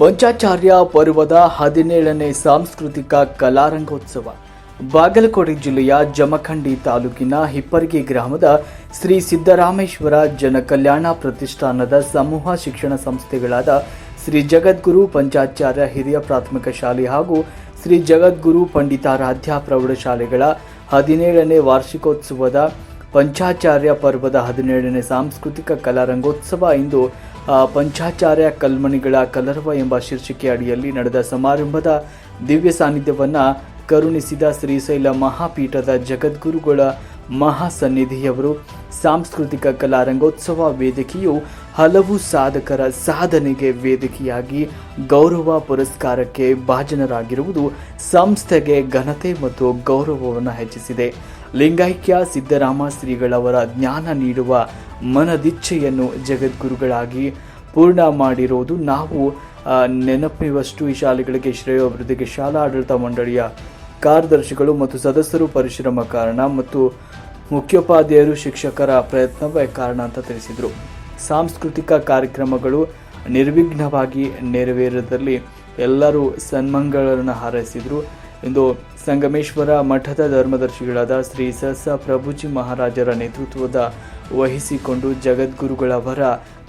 ಪಂಚಾಚಾರ್ಯ ಪರ್ವದ 17ನೇ ಸಾಂಸ್ಕೃತಿಕ ಕಲಾರಂಗೋತ್ಸವ ಬಾಗಲಕೋಟೆ ಜಿಲ್ಲೆಯ ಜಮಖಂಡಿ ತಾಲೂಕಿನ ಹಿಪ್ಪರಗಿ ಗ್ರಾಮದ ಶ್ರೀ ಸಿದ್ದರಾಮೇಶ್ವರ ಜನಕಲ್ಯಾಣ ಪ್ರತಿಷ್ಠಾನದ ಸಮೂಹ ಶಿಕ್ಷಣ ಸಂಸ್ಥೆಗಳಾದ ಶ್ರೀ ಜಗದ್ಗುರು ಪಂಚಾಚಾರ್ಯ ಹಿರಿಯ ಪ್ರಾಥಮಿಕ ಶಾಲೆ ಹಾಗೂ ಶ್ರೀ ಜಗದ್ಗುರು ಪಂಡಿತಾರಾಧ್ಯ ಪ್ರೌಢಶಾಲೆಗಳ 17ನೇ ವಾರ್ಷಿಕೋತ್ಸವದ ಪಂಚಾಚಾರ್ಯ ಪರ್ವದ 17ನೇ ಸಾಂಸ್ಕೃತಿಕ ಕಲಾರಂಗೋತ್ಸವ ಇಂದು ಪಂಚಾಚಾರ್ಯ ಕಲ್ಮಣಿಗಳ ಕಲರವ ಎಂಬ ಶೀರ್ಷಿಕೆ ಅಡಿಯಲ್ಲಿ ನಡೆದ ಸಮಾರಂಭದ ದಿವ್ಯ ಸಾನ್ನಿಧ್ಯವನ್ನು ಕರುಣಿಸಿದ ಶ್ರೀಶೈಲ ಮಹಾಪೀಠದ ಜಗದ್ಗುರುಗಳ ಮಹಾಸನ್ನಿಧಿಯವರು. ಸಾಂಸ್ಕೃತಿಕ ಕಲಾರಂಗೋತ್ಸವ ವೇದಿಕೆಯು ಹಲವು ಸಾಧಕರ ಸಾಧನೆಗೆ ವೇದಿಕೆಯಾಗಿ ಗೌರವ ಪುರಸ್ಕಾರಕ್ಕೆ ಭಾಜನರಾಗಿರುವುದು ಸಂಸ್ಥೆಗೆ ಘನತೆ ಮತ್ತು ಗೌರವವನ್ನು ಹೆಚ್ಚಿಸಿದೆ. ಲಿಂಗೈಕ್ಯ ಸಿದ್ದರಾಮ ಶ್ರೀಗಳವರ ಜ್ಞಾನ ನೀಡುವ ಮನದಿಚ್ಛೆಯನ್ನು ಜಗದ್ಗುರುಗಳಾಗಿ ಪೂರ್ಣ ಮಾಡಿರುವುದು ನಾವು ನೆನಪಿರುವಷ್ಟು ಈ ಶಾಲೆಗಳಿಗೆ ಶ್ರೇಯೋಭಿವೃದ್ಧಿಗೆ ಶಾಲಾ ಆಡಳಿತ ಮಂಡಳಿಯ ಕಾರ್ಯದರ್ಶಿಗಳು ಮತ್ತು ಸದಸ್ಯರು ಪರಿಶ್ರಮ ಕಾರಣ ಮತ್ತು ಮುಖ್ಯೋಪಾಧ್ಯಾಯರು ಶಿಕ್ಷಕರ ಪ್ರಯತ್ನವೇ ಕಾರಣ ಅಂತ ತಿಳಿಸಿದರು. ಸಾಂಸ್ಕೃತಿಕ ಕಾರ್ಯಕ್ರಮಗಳು ನಿರ್ವಿಘ್ನವಾಗಿ ನೆರವೇರದಲ್ಲಿ ಎಲ್ಲರೂ ಸನ್ಮಂಗಳರನ್ನು ಹಾರೈಸಿದರು ಎಂದು ಸಂಗಮೇಶ್ವರ ಮಠದ ಧರ್ಮದರ್ಶಿಗಳಾದ ಶ್ರೀ ಸಸ ಪ್ರಭುಜಿ ಮಹಾರಾಜರ ನೇತೃತ್ವದ ವಹಿಸಿಕೊಂಡು ಜಗದ್ಗುರುಗಳವರ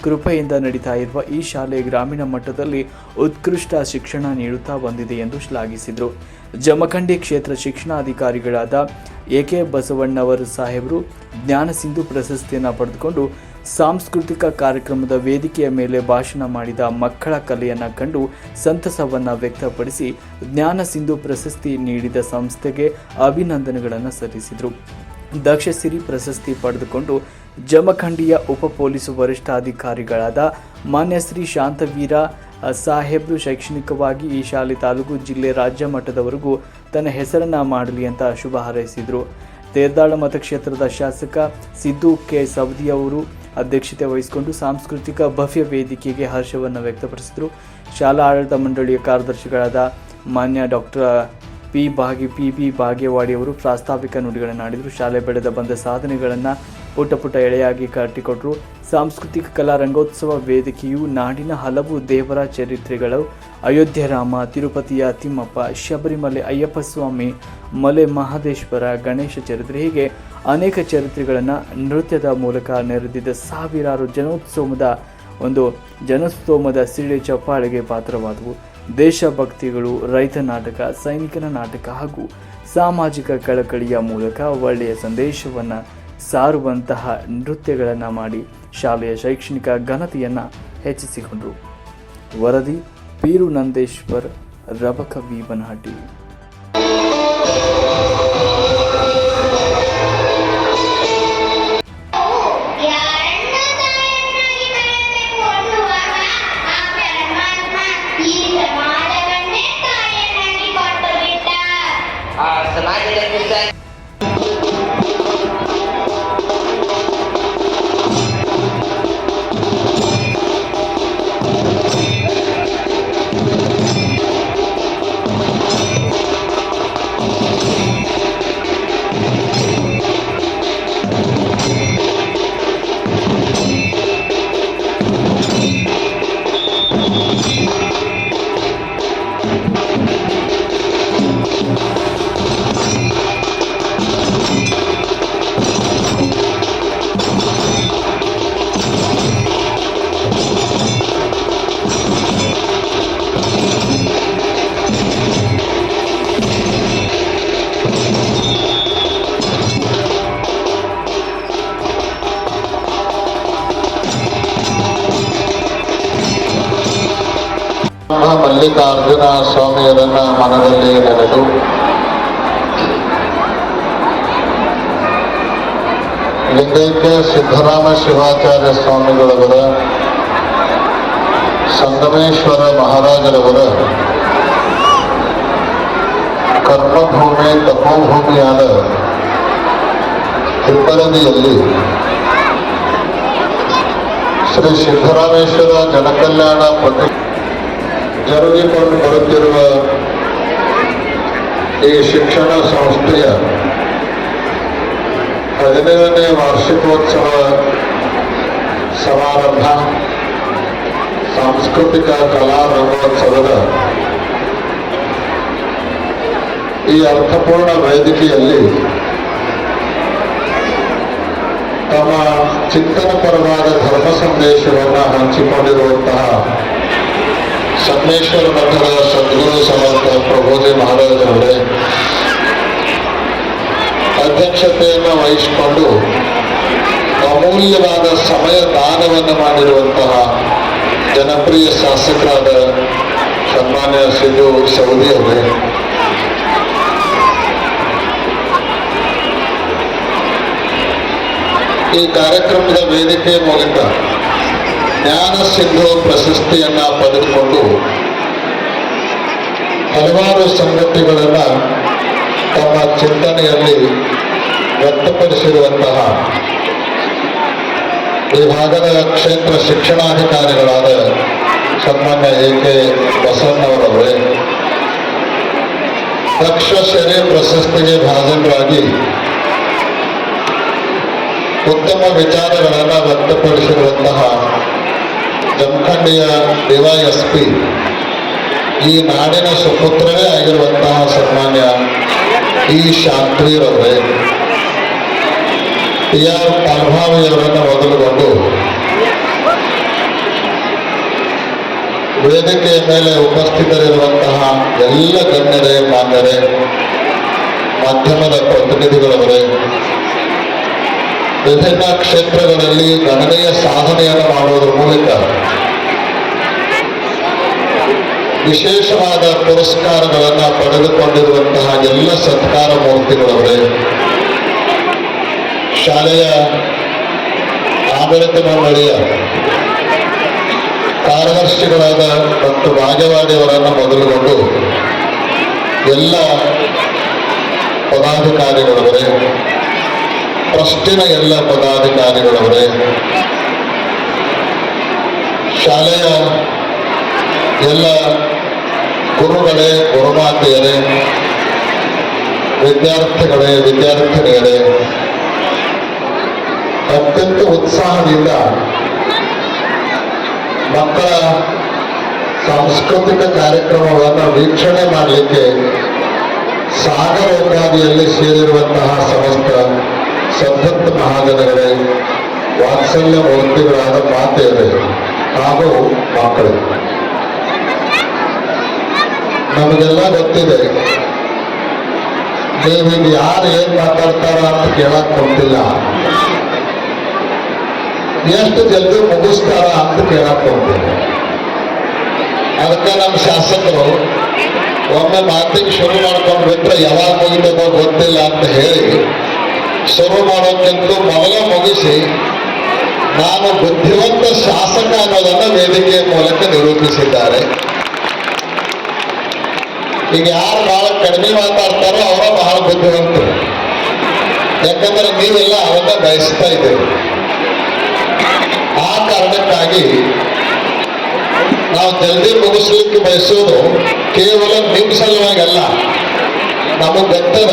ಕೃಪೆಯಿಂದ ನಡೀತಾ ಇರುವ ಈ ಶಾಲೆ ಗ್ರಾಮೀಣ ಮಟ್ಟದಲ್ಲಿ ಉತ್ಕೃಷ್ಟ ಶಿಕ್ಷಣ ನೀಡುತ್ತಾ ಬಂದಿದೆ ಎಂದು ಶ್ಲಾಘಿಸಿದರು. ಜಮಖಂಡಿ ಕ್ಷೇತ್ರ ಶಿಕ್ಷಣಾಧಿಕಾರಿಗಳಾದ ಎಕೆ ಬಸವಣ್ಣವರ ಸಾಹೇಬರು ಜ್ಞಾನಸಿಂಧು ಪ್ರಶಸ್ತಿಯನ್ನು ಪಡೆದುಕೊಂಡು ಸಾಂಸ್ಕೃತಿಕ ಕಾರ್ಯಕ್ರಮದ ವೇದಿಕೆಯ ಮೇಲೆ ಭಾಷಣ ಮಾಡಿದ ಮಕ್ಕಳ ಕಲೆಯನ್ನು ಕಂಡು ಸಂತಸವನ್ನು ವ್ಯಕ್ತಪಡಿಸಿ ಜ್ಞಾನಸಿಂಧು ಪ್ರಶಸ್ತಿ ನೀಡಿದ ಸಂಸ್ಥೆಗೆ ಅಭಿನಂದನೆಗಳನ್ನು ಸಲ್ಲಿಸಿದರು. ದಕ್ಷಸಿರಿ ಪ್ರಶಸ್ತಿ ಪಡೆದುಕೊಂಡು ಜಮಖಂಡಿಯ ಉಪ ಪೊಲೀಸ್ ವರಿಷ್ಠಾಧಿಕಾರಿಗಳಾದ ಮಾನ್ಯ ಶ್ರೀ ಶಾಂತವೀರ ಸಾಹೇಬ್ರು ಶೈಕ್ಷಣಿಕವಾಗಿ ಈ ಶಾಲೆ ತಾಲೂಕು ಜಿಲ್ಲೆ ರಾಜ್ಯ ಮಟ್ಟದವರೆಗೂ ತನ್ನ ಹೆಸರನ್ನು ಮಾಡಲಿ ಅಂತ ಶುಭ ಹಾರೈಸಿದರು. ತೇರ್ದಾಳ ಮತಕ್ಷೇತ್ರದ ಶಾಸಕ ಸಿದ್ದು ಕೆ ಸವದಿ ಅವರು ಅಧ್ಯಕ್ಷತೆ ವಹಿಸಿಕೊಂಡು ಸಾಂಸ್ಕೃತಿಕ ಭವ್ಯ ವೇದಿಕೆಗೆ ಹರ್ಷವನ್ನು ವ್ಯಕ್ತಪಡಿಸಿದರು. ಶಾಲಾ ಆಡಳಿತ ಮಂಡಳಿಯ ಕಾರ್ಯದರ್ಶಿಗಳಾದ ಮಾನ್ಯ ಡಾಕ್ಟರ್ ಪಿ ಬಿ ಭಾಗ್ಯವಾಡಿಯವರು ಪ್ರಾಸ್ತಾವಿಕ ನುಡಿಗಳನ್ನು ಆಡಿದರು. ಶಾಲೆ ಬೆಳೆದ ಬಂದ ಸಾಧನೆಗಳನ್ನು ಪುಟ್ಟ ಎಳೆಯಾಗಿ ಕಟ್ಟಿಕೊಟ್ಟರು. ಸಾಂಸ್ಕೃತಿಕ ಕಲಾ ರಂಗೋತ್ಸವ ವೇದಿಕೆಯು ನಾಡಿನ ಹಲವು ದೇವರ ಚರಿತ್ರೆಗಳು, ಅಯೋಧ್ಯೆ ರಾಮ, ತಿರುಪತಿಯ ತಿಮ್ಮಪ್ಪ, ಶಬರಿಮಲೆ ಅಯ್ಯಪ್ಪ ಸ್ವಾಮಿ, ಮಲೆ ಮಹದೇಶ್ವರ, ಗಣೇಶ ಚರಿತ್ರೆ ಹೀಗೆ ಅನೇಕ ಚರಿತ್ರೆಗಳನ್ನು ನೃತ್ಯದ ಮೂಲಕ ನೆರೆದಿದ್ದ ಸಾವಿರಾರು ಜನಸ್ತೋಮದ ಸಿಳ್ಳೆ ಚಪ್ಪಾಳೆಗೆ ಪಾತ್ರವಾದವು. ದೇಶಭಕ್ತಿಗಳು, ರೈತ ನಾಟಕ, ಸೈನಿಕನ ನಾಟಕ ಹಾಗೂ ಸಾಮಾಜಿಕ ಕಳಕಳಿಯ ಮೂಲಕ ಒಳ್ಳೆಯ ಸಂದೇಶವನ್ನು ಸಾರುವಂತಹ ನೃತ್ಯಗಳನ್ನು ಮಾಡಿ ಶಾಲೆಯ ಶೈಕ್ಷಣಿಕ ಘನತೆಯನ್ನು ಹೆಚ್ಚಿಸಿಕೊಂಡರು. ವರದಿ ಪೀರು ನಂದೇಶ್ವರ್, ರಬಕ ಬೀಬನಹಟ್ಟಿ. ಮಲ್ಲಿಕಾರ್ಜುನ ಸ್ವಾಮಿಯರನ್ನ ಮನದಲ್ಲಿ ನೆನೆದು ಲಿಂಗೈಕ್ಯ ಸಿದ್ದರಾಮ ಶಿವಾಚಾರ್ಯ ಸ್ವಾಮಿಗಳವರ, ಸಂಗಮೇಶ್ವರ ಮಹಾರಾಜರವರ ಕರ್ಮಭೂಮಿ ತಪೋಭೂಮಿಯಾದ ಹಿಪ್ಪರಗಿಯಲ್ಲಿ ಶ್ರೀ ಸಿದ್ದರಾಮೇಶ್ವರ ಜನಕಲ್ಯಾಣ ಜರುಗಿಕೊಂಡು ಬರುತ್ತಿರುವ ಈ ಶಿಕ್ಷಣ ಸಂಸ್ಥೆಯ 17ನೇ ವಾರ್ಷಿಕೋತ್ಸವ ಸಮಾರಂಭ ಸಾಂಸ್ಕೃತಿಕ ಕಲಾ ರಂಗೋತ್ಸವದ ಈ ಅರ್ಥಪೂರ್ಣ ವೇದಿಕೆಯಲ್ಲಿ ತಮ್ಮ ಚಿಂತನಪರವಾದ ಧರ್ಮ ಸಂದೇಶವನ್ನು ಹಂಚಿಕೊಂಡಿರುವಂತಹ ಸಂಗಮೇಶ್ವರ ಮಠದ ಸದ್ಗುರು ಸಮರ್ಥ ಪ್ರಭೋಜಿ ಮಹಾರಾಜರವರೇ, ಅಧ್ಯಕ್ಷತೆಯನ್ನು ವಹಿಸಿಕೊಂಡು ಅಮೂಲ್ಯವಾದ ಸಮಯ ದಾನವನ್ನು ಮಾಡಿರುವಂತಹ ಜನಪ್ರಿಯ ಶಾಸಕರಾದ ಸನ್ಮಾನ್ಯ ಸಿದ್ದು ಸವದಿ ಅವರೇ, ಈ ಕಾರ್ಯಕ್ರಮದ ವೇದಿಕೆ ಮೂಲಕ ಜ್ಞಾನ ಸಿಂಧು ಪ್ರಶಸ್ತಿಯನ್ನ ಪಡೆದುಕೊಂಡು ಹಲವಾರು ಸಂಗತಿಗಳನ್ನು ತಮ್ಮ ಚಿಂತನೆಯಲ್ಲಿ ವ್ಯಕ್ತಪಡಿಸಿರುವಂತಹ ಈ ಭಾಗದ ಕ್ಷೇತ್ರ ಶಿಕ್ಷಣಾಧಿಕಾರಿಗಳಾದ ಸನ್ಮಾನ್ಯ ಎ.ಕೆ. ಬಸವಣ್ಣವರವರೇ, ದಕ್ಷಶ್ರೀ ಪ್ರಶಸ್ತಿಗೆ ಭಾಜನರಾಗಿ ಉತ್ತಮ ವಿಚಾರಗಳನ್ನು ವ್ಯಕ್ತಪಡಿಸಿರುವಂತಹ ಜಮಖಂಡಿಯ ಡಿವೈಎಸ್ಪಿ, ಈ ನಾಡಿನ ಸುಪುತ್ರರೇ ಆಗಿರುವಂತಹ ಸನ್ಮಾನ್ಯ ಇ. ಶಾಂತ್ರಿರವರೇ, ಟಿ.ಆರ್. ಪಾಲ್ಭಾವಿಯವರನ್ನು ಮೊದಲುಗೊಂಡು ವೇದಿಕೆಯ ಮೇಲೆ ಉಪಸ್ಥಿತರಿರುವಂತಹ ಎಲ್ಲ ಗಣ್ಯರೇ, ಮಾನ್ಯರೇ, ಮಾಧ್ಯಮದ ಪ್ರತಿನಿಧಿಗಳವರೇ, ವಿಭಿನ್ನ ಕ್ಷೇತ್ರಗಳಲ್ಲಿ ಗಣನೀಯ ಸಾಧನೆಯನ್ನು ಮಾಡುವುದರ ಮೂಲಕ ವಿಶೇಷವಾದ ಪುರಸ್ಕಾರಗಳನ್ನು ಪಡೆದುಕೊಂಡಿರುವಂತಹ ಎಲ್ಲ ಸತ್ಕಾರ ಮೂರ್ತಿಗಳವರೇ, ಶಾಲೆಯ ಆಡಳಿತ ಮಂಡಳಿಯ ಕಾರ್ಯದರ್ಶಿಗಳಾದ ಡಾಕ್ಟರ್ ಭಾಗ್ಯವಾಡಿಯವರನ್ನು ಮೊದಲುಗೊಂಡು ಎಲ್ಲ ಪದಾಧಿಕಾರಿಗಳವರೇ, ಟ್ರಸ್ಟಿನ ಎಲ್ಲ ಪದಾಧಿಕಾರಿಗಳವರೇ, ಶಾಲೆಯ ಎಲ್ಲ ಗುರುಗಳೇ, ಗುರುಮಾತೆಯರೇ, ವಿದ್ಯಾರ್ಥಿಗಳೇ, ವಿದ್ಯಾರ್ಥಿನಿಯರೇ, ಅತ್ಯಂತ ಉತ್ಸಾಹದಿಂದ ಮಕ್ಕಳ ಸಾಂಸ್ಕೃತಿಕ ಕಾರ್ಯಕ್ರಮಗಳನ್ನು ವೀಕ್ಷಣೆ ಮಾಡಲಿಕ್ಕೆ ಸಾಗರೋಪಾದಿಯಲ್ಲಿ ಸೇರಿರುವಂತಹ ಸಮಸ್ತ ಸದ್ಭಕ್ತ ಮಹಾಜನಗಳೇ, ವಾತ್ಸಲ್ಯ ಮೂರ್ತಿಗಳಾದ ಮಾತೆಯರೇ ಹಾಗೂ ಮಕ್ಕಳು, ನಮಗೆಲ್ಲ ಗೊತ್ತಿದೆ ನೀವೀಗ ಯಾರು ಏನ್ ಮಾತಾಡ್ತಾರ ಅಂತ ಕೇಳಕ್ ಕೊಟ್ಟಿಲ್ಲ, ಎಷ್ಟು ಜಲ್ದಿ ಮುಗಿಸ್ತಾರ ಅಂತ ಕೇಳಕ್ ಕೊಟ್ಟಿಲ್ಲ. ಅದಕ್ಕೆ ನಮ್ಮ ಶಾಸಕರು ಒಮ್ಮೆ ಮಾತಿಗೆ ಶುರು ಮಾಡ್ಕೊಂಡು ಬಿಟ್ರೆ ಯಾವಾಗ ಮುಗಿತದೋ ಗೊತ್ತಿಲ್ಲ ಅಂತ ಹೇಳಿ ಶುರು ಮಾಡೋಕ್ಕಿಂತ ಮೊದಲ ಮುಗಿಸಿ ನಾನು ಬುದ್ಧಿವಂತ ಶಾಸಕ ಅನ್ನೋದನ್ನ ವೇದಿಕೆಯ ಮೂಲಕ ನಿರೂಪಿಸಿದ್ದಾರೆ. ಈಗ ಯಾರು ಬಹಳ ಕಡಿಮೆ ಮಾತಾಡ್ತಾರೋ ಅವರ ಬಹಳ ಬುದ್ಧಿವಂತರು, ಯಾಕಂದ್ರೆ ನೀವೆಲ್ಲ ಅವನ್ನ ಬಯಸ್ತಾ ಇದ್ದೀರಿ. ಆ ಕಾರಣಕ್ಕಾಗಿ ನಾವು ಜಲ್ದಿ ಮುಗಿಸ್ಲಿಕ್ಕೆ ಬಯಸೋದು ಕೇವಲ ನಿಮ್ಮ ಸಲುವಾಗಿ ಅಲ್ಲ, ನಮಗೆ ಗೊತ್ತದ